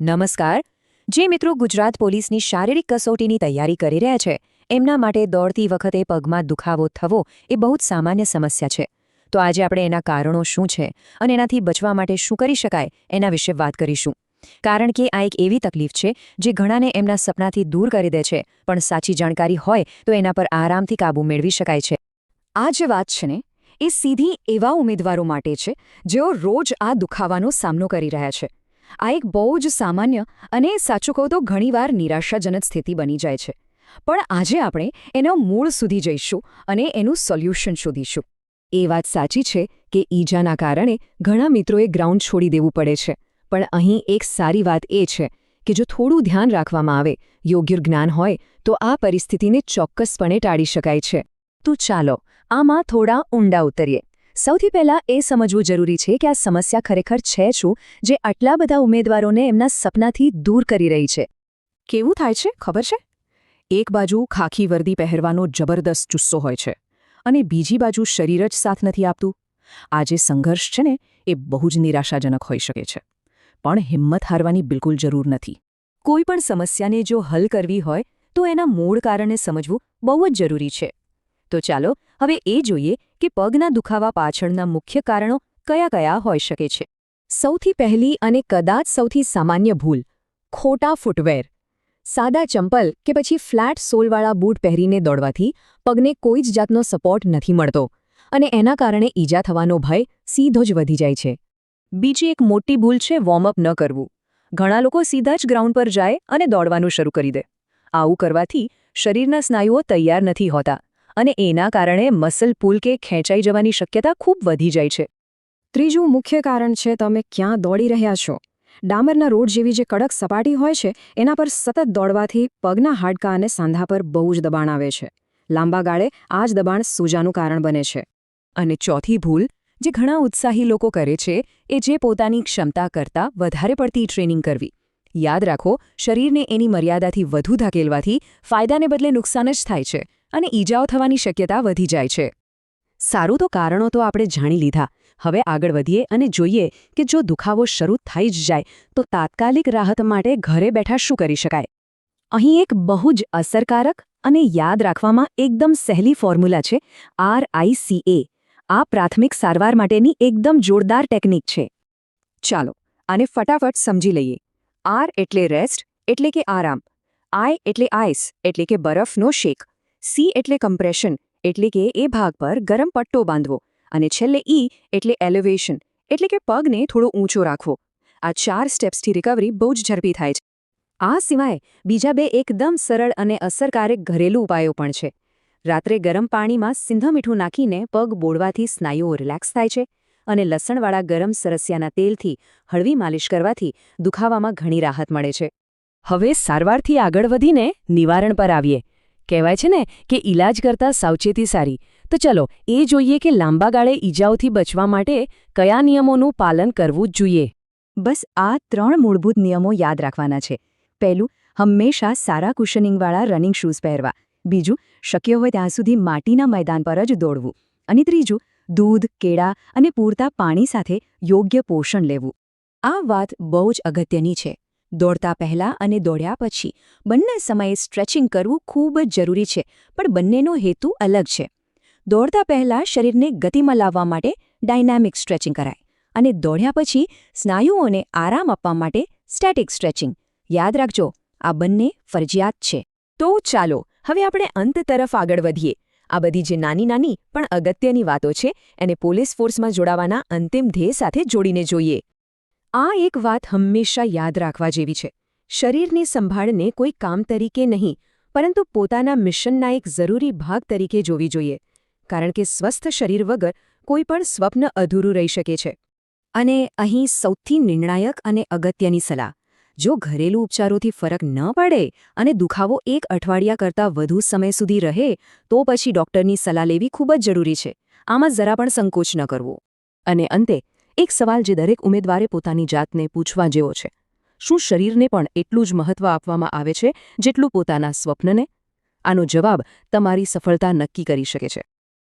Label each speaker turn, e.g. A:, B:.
A: નમસ્કાર. જે મિત્રો ગુજરાત પોલીસની શારીરિક કસોટીની તૈયારી કરી રહ્યા છે એમના માટે દોડતી વખતે પગમાં દુખાવો થવો એ બહુ જ સામાન્ય સમસ્યા છે. તો આજે આપણે એના કારણો શું છે અને એનાથી બચવા માટે શું કરી શકાય એના વિશે વાત કરીશું. કારણ કે આ એક એવી તકલીફ છે જે ઘણાને એમના સપનાથી દૂર કરી દે છે, પણ સાચી જાણકારી હોય તો એના પર આરામથી કાબૂ મેળવી શકાય છે. આ જે વાત છે ને એ સીધી એવા ઉમેદવારો માટે છે જેઓ રોજ આ દુખાવાનો સામનો કરી રહ્યા છે. આ એક બહુ જ સામાન્ય અને સાચું કહું તો ઘણીવાર નિરાશાજનક સ્થિતિ બની જાય છે. પણ આજે આપણે એના મૂળ સુધી જઈશું અને એનું સોલ્યુશન શોધીશું. એ વાત સાચી છે કે ઈજાના કારણે ઘણા મિત્રોએ ગ્રાઉન્ડ છોડી દેવું પડે છે, પણ અહીં એક સારી વાત એ છે કે જો થોડું ધ્યાન રાખવામાં આવે, યોગ્ય જ્ઞાન હોય તો આ પરિસ્થિતિને ચોક્કસપણે ટાળી શકાય છે. તો ચાલો આમાં થોડા ઊંડા ઉતરીએ. સૌથી પહેલાં એ સમજવું જરૂરી છે કે આ સમસ્યા ખરેખર છે શું જે આટલા બધા ઉમેદવારોને એમના સપનાથી દૂર કરી રહી છે. કેવું થાય છે ખબર છે? એક બાજુ ખાખી વર્દી પહેરવાનો જબરદસ્ત જુસ્સો હોય છે અને બીજી બાજુ શરીર જ સાથ નથી આપતું. આ જે સંઘર્ષ છે ને એ બહુ જ નિરાશાજનક હોઈ શકે છે, પણ હિંમત હારવાની બિલકુલ જરૂર નથી. કોઈ પણ સમસ્યાને જો હલ કરવી હોય તો એના મૂળ કારણે સમજવું બહુ જ જરૂરી છે. તો ચાલો હવે એ જોઈએ કે પગના દુખાવા પાછળના મુખ્ય કારણો કયા કયા હોઈ શકે છે. સૌથી પહેલી અને કદાચ સૌથી સામાન્ય ભૂલ, ખોટા ફૂટવેર. સાદા ચંપલ કે પછી ફ્લેટ સોલવાળા બૂટ પહેરીને દોડવાથી પગને કોઈ જ જાતનો સપોર્ટ નથી મળતો અને એના કારણે ઈજા થવાનો ભય સીધો જ વધી જાય છે. બીજી એક મોટી ભૂલ છે વોર્મઅપ ન કરવું. ઘણા લોકો સીધા જ ગ્રાઉન્ડ પર જાય અને દોડવાનું શરૂ કરી દે. આવું કરવાથી શરીરના સ્નાયુઓ તૈયાર નથી હોતા અને એના કારણે મસલ પુલ કે ખેંચાઈ જવાની શક્યતા ખૂબ વધી જાય છે. ત્રીજું મુખ્ય કારણ છે તમે ક્યાં દોડી રહ્યા છો. ડામરના રોડ જેવી જે કડક સપાટી હોય છે એના પર સતત દોડવાથી પગના હાડકાં અને સાંધા પર બહુ જ દબાણ આવે છે. લાંબા ગાળે આ જ દબાણ સૂજાનું કારણ બને છે. અને ચોથી ભૂલ જે ઘણા ઉત્સાહી લોકો કરે છે એ જે પોતાની ક્ષમતા કરતાં વધારે પડતી ટ્રેનિંગ કરવી. યાદ રાખો, શરીરને એની મર્યાદાથી વધુ ધકેલવાથી ફાયદાને બદલે નુકસાન જ થાય છે અને ઈજાઓ થવાની શક્યતા વધી જાય છે. સારું, તો કારણો તો આપણે જાણી લીધા. હવે આગળ વધીએ અને જોઈએ કે જો દુખાવો શરૂ થઈ જ જાય તો તાત્કાલિક રાહત માટે ઘરે બેઠા શું કરી શકાય. અહીં એક બહુ જ અસરકારક અને યાદ રાખવામાં એકદમ સહેલી ફોર્મ્યુલા છે, RICA. આ પ્રાથમિક સારવાર માટેની એકદમ જોરદાર ટેકનિક છે. ચાલો આને ફટાફટ સમજી લઈએ. R એટલે રેસ્ટ એટલે કે આરામ, I એટલે આઈસ એટલે કે બરફનો શેક, C એટલે કમ્પ્રેશન એટલે કે એ ભાગ પર ગરમ પટ્ટો બાંધવો અને છેલ્લે E એટલે એલિવેશન એટલે કે પગને થોડો ઊંચો રાખવો. આ 4 સ્ટેપ્સથી રિકવરી બહુ જ ઝડપી થાય છે. આ સિવાય બીજા 2 એકદમ સરળ અને અસરકારક ઘરેલું ઉપાયો પણ છે. રાત્રે ગરમ પાણીમાં સિંધો મીઠું નાખીને પગ બોળવાથી સ્નાયુઓ રિલેક્સ થાય છે અને લસણવાળા ગરમ સરસિયાના તેલથી હળવી માલિશ કરવાથી દુખાવામાં ઘણી રાહત મળે છે. હવે સારવારથી આગળ વધીને નિવારણ પર આવીએ. કહેવાય છે ને કે ઈલાજ કરતાં સાવચેતી સારી. તો ચલો એ જોઈએ કે લાંબા ગાળે ઈજાઓથી બચવા માટે કયા નિયમોનું પાલન કરવું જોઈએ. બસ આ 3 મૂળભૂત નિયમો યાદ રાખવાના છે. પહેલું, હંમેશા સારા કુશનિંગવાળા રનિંગ શૂઝ પહેરવા. બીજું, શક્ય હોય ત્યાં સુધી માટીના મેદાન પર જ દોડવું. અને ત્રીજું, દૂધ, કેળા અને પૂરતા પાણી સાથે યોગ્ય પોષણ લેવું. આ વાત બહુ જ અગત્યની છે. દોડતા પહેલાં અને દોડ્યા પછી બંને સમયે સ્ટ્રેચિંગ કરવું ખૂબ જ જરૂરી છે, પણ બંનેનો હેતુ અલગ છે. દોડતા પહેલાં શરીરને ગતિમાં લાવવા માટે ડાયનામિક સ્ટ્રેચિંગ કરાય અને દોડ્યા પછી સ્નાયુઓને આરામ આપવા માટે સ્ટેટિક સ્ટ્રેચિંગ. યાદ રાખજો, આ બંને ફરજિયાત છે. તો ચાલો હવે આપણે અંત તરફ આગળ વધીએ. આ બધી જે નાની નાની પણ અગત્યની વાતો છે એને પોલીસ ફોર્સમાં જોડાવાના અંતિમ ધ્યેય સાથે જોડીને જોઈએ. આ એક વાત હંમેશા યાદ રાખવા જેવી છે. શરીરની સંભાળને કોઈ કામ તરીકે નહીં, પરંતુ પોતાના મિશનના એક જરૂરી ભાગ તરીકે જોવી જોઈએ. કારણ કે સ્વસ્થ શરીર વગર કોઈ પણ સ્વપ્ન અધૂરું રહી શકે છે. અને અહીં સૌથી નિર્ણાયક અને અગત્યની સલાહ, જો ઘરેલું ઉપચારોથી ફરક ન પડે અને દુખાવો 1 અઠવાડિયા કરતાં વધુ સમય સુધી રહે તો પછી ડૉક્ટરની સલાહ લેવી ખૂબ જ જરૂરી છે. આમાં જરા પણ સંકોચ ન કરવો. અને અંતે એક સવાલ જે દરેક ઉમેદવારે પોતાની જાતને પૂછવા જેવો છે: શું શરીરને પણ એટલું જ મહત્ત્વ આપવામાં આવે છે જેટલું પોતાના સ્વપ્નને? આનો જવાબ તમારી સફળતા નક્કી કરી શકે છે.